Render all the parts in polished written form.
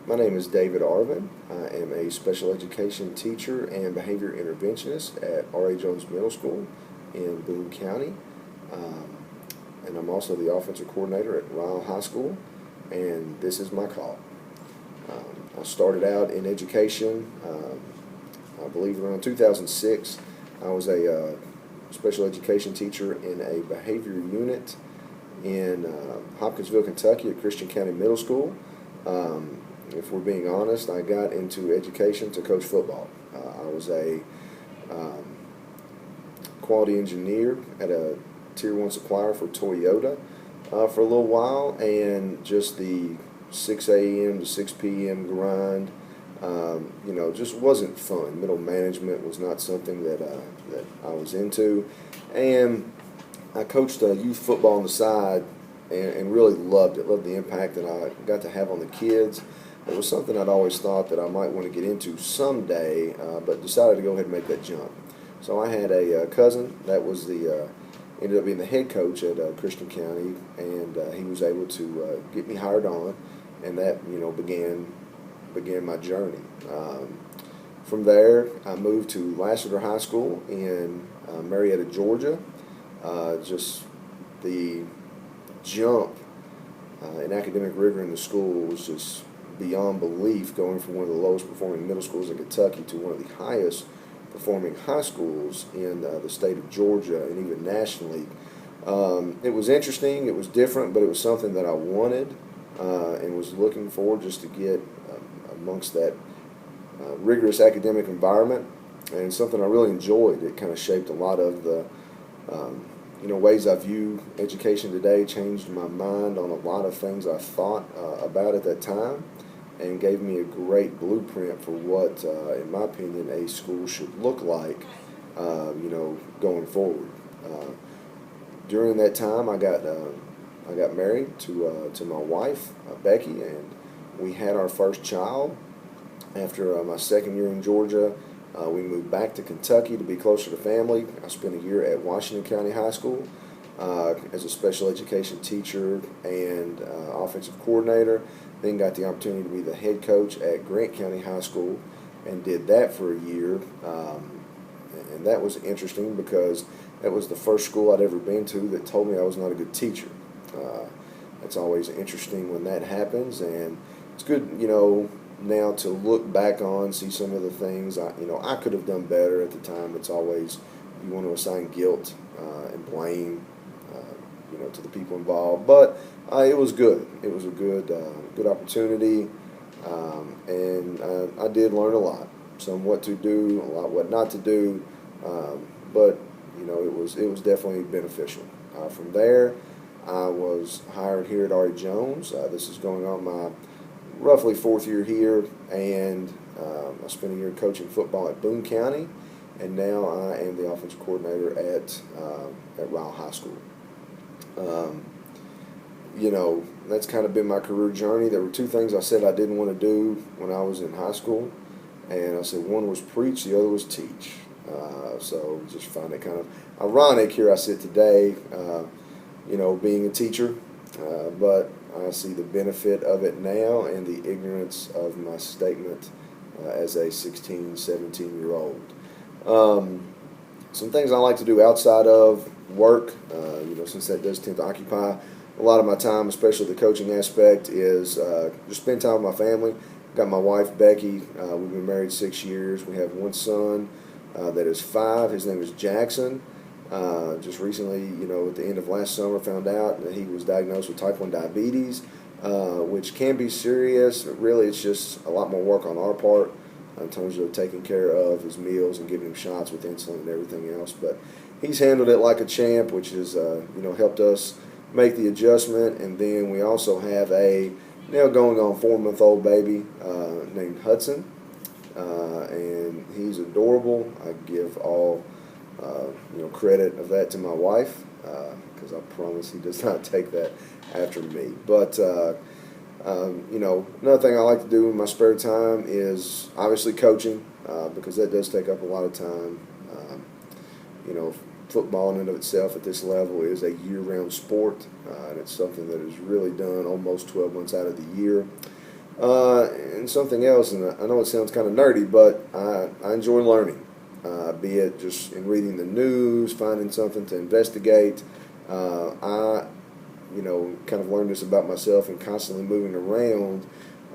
My name is David Arvin. I am a special education teacher and behavior interventionist at R.A. Jones Middle School in Boone County. Um, and I'm also the offensive coordinator at Ryle High School, and this is my call. I started out in education, I believe around 2006. I was a special education teacher in a behavior unit in Hopkinsville, Kentucky at Christian County Middle School. If we're being honest, I got into education to coach football. I was a quality engineer at a Tier 1 supplier for Toyota for a little while, and just the 6 a.m. to 6 p.m. grind, just wasn't fun. Middle management was not something that I was into, and I coached youth football on the side and really loved it, loved the impact that I got to have on the kids. It was something I'd always thought that I might want to get into someday, but decided to go ahead and make that jump. So I had a cousin that was ended up being the head coach at Christian County, and he was able to get me hired on, and that began my journey. From there, I moved to Lassiter High School in Marietta, Georgia. Just the jump in academic rigor in the school was just beyond belief, going from one of the lowest performing middle schools in Kentucky to one of the highest performing high schools in the state of Georgia and even nationally. It was interesting, it was different, but it was something that I wanted and was looking for, just to get amongst that rigorous academic environment, and something I really enjoyed. It kind of shaped a lot of the ways I view education today, changed my mind on a lot of things I thought about at that time, and gave me a great blueprint for what, in my opinion, a school should look like, going forward. During that time, I got married to my wife, Becky, and we had our first child. After my second year in Georgia, we moved back to Kentucky to be closer to family. I spent a year at Washington County High School as a special education teacher and offensive coordinator. Then got the opportunity to be the head coach at Grant County High School, and did that for a year. And that was interesting because that was the first school I'd ever been to that told me I was not a good teacher. It's always interesting when that happens, and it's good, now to look back on, see some of the things I could have done better at the time. It's always, you want to assign guilt and blame to the people involved, but it was good. It was a good opportunity, and I did learn a lot, some what to do, a lot what not to do, but it was definitely beneficial. From there, I was hired here at R.A. Jones. This is going on my roughly fourth year here, and I spent a year coaching football at Boone County, and now I am the offensive coordinator at Ryle High School. That's kind of been my career journey. There were two things I said I didn't want to do when I was in high school, and I said one was preach, the other was teach. So just find it kind of ironic, here I sit today, being a teacher, but I see the benefit of it now and the ignorance of my statement as a 16, 17-year-old. Some things I like to do outside of work, since that does tend to occupy a lot of my time, especially the coaching aspect, is just spend time with my family. Got my wife, Becky. We've been married 6 years. We have one son that is 5. His name is Jackson. Just recently, at the end of last summer, found out that he was diagnosed with type 1 diabetes, which can be serious. Really, it's just a lot more work on our part in terms of taking care of his meals and giving him shots with insulin and everything else. But he's handled it like a champ, which has, helped us make the adjustment. And then we also have a going on 4-month-old baby named Hudson, and he's adorable. I give all credit of that to my wife, because I promise he does not take that after me. But another thing I like to do in my spare time is obviously coaching, because that does take up a lot of time. Football in and of itself at this level is a year-round sport, and it's something that is really done almost 12 months out of the year. And something else, and I know it sounds kind of nerdy, but I enjoy learning, be it just in reading the news, finding something to investigate. I, kind of learned this about myself and constantly moving around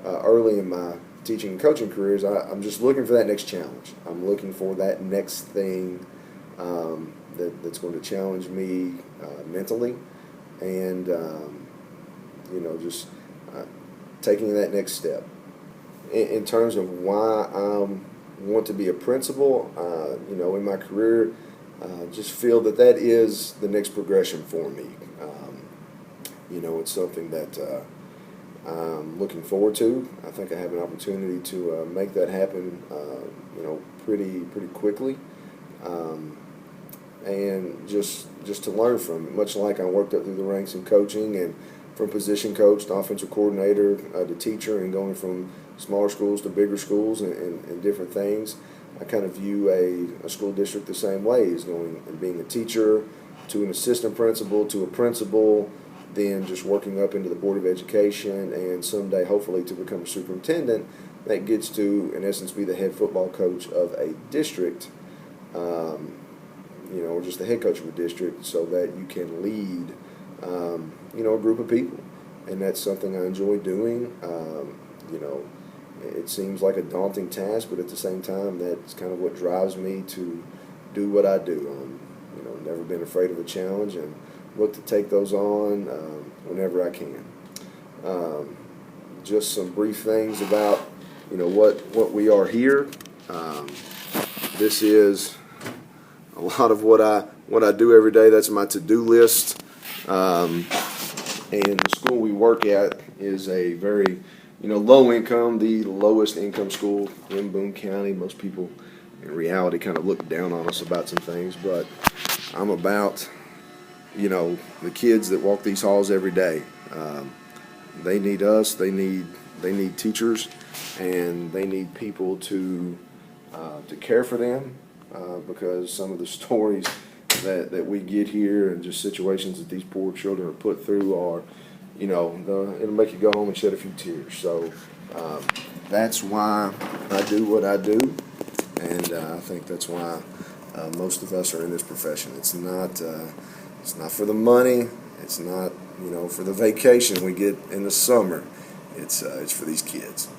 early in my teaching and coaching careers. I'm just looking for that next challenge. I'm looking for that next thing that's going to challenge me mentally, and just taking that next step. In terms of why I want to be a principal, in my career, just feel that is the next progression for me. It's something that I'm looking forward to. I think I have an opportunity to make that happen, pretty quickly, and just to learn from it. Much like I worked up through the ranks in coaching, and from position coach to offensive coordinator to teacher, and going from smaller schools to bigger schools and different things. I kind of view a school district the same way, as going and being a teacher to an assistant principal to a principal, then just working up into the Board of Education, and someday hopefully to become a superintendent that gets to, in essence, be the head football coach of a district, or just the head coach of a district, so that you can lead, a group of people. And that's something I enjoy doing. It seems like a daunting task, but at the same time, that's kind of what drives me to do what I do. Never been afraid of a challenge, and look to take those on whenever I can. Just some brief things about what we are here. This is a lot of what I do every day. That's my to-do list. And the school we work at is a very low income, the lowest income school in Boone County. Most people in reality kind of look down on us about some things, but I'm about the kids that walk these halls every day. They need us. They need teachers, and they need people to care for them, because some of the stories that we get here, and just situations that these poor children are put through, are it'll make you go home and shed a few tears. So that's why I do what I do, and I think that's why most of us are in this profession. It's not for the money. It's not for the vacation we get in the summer. It's for these kids.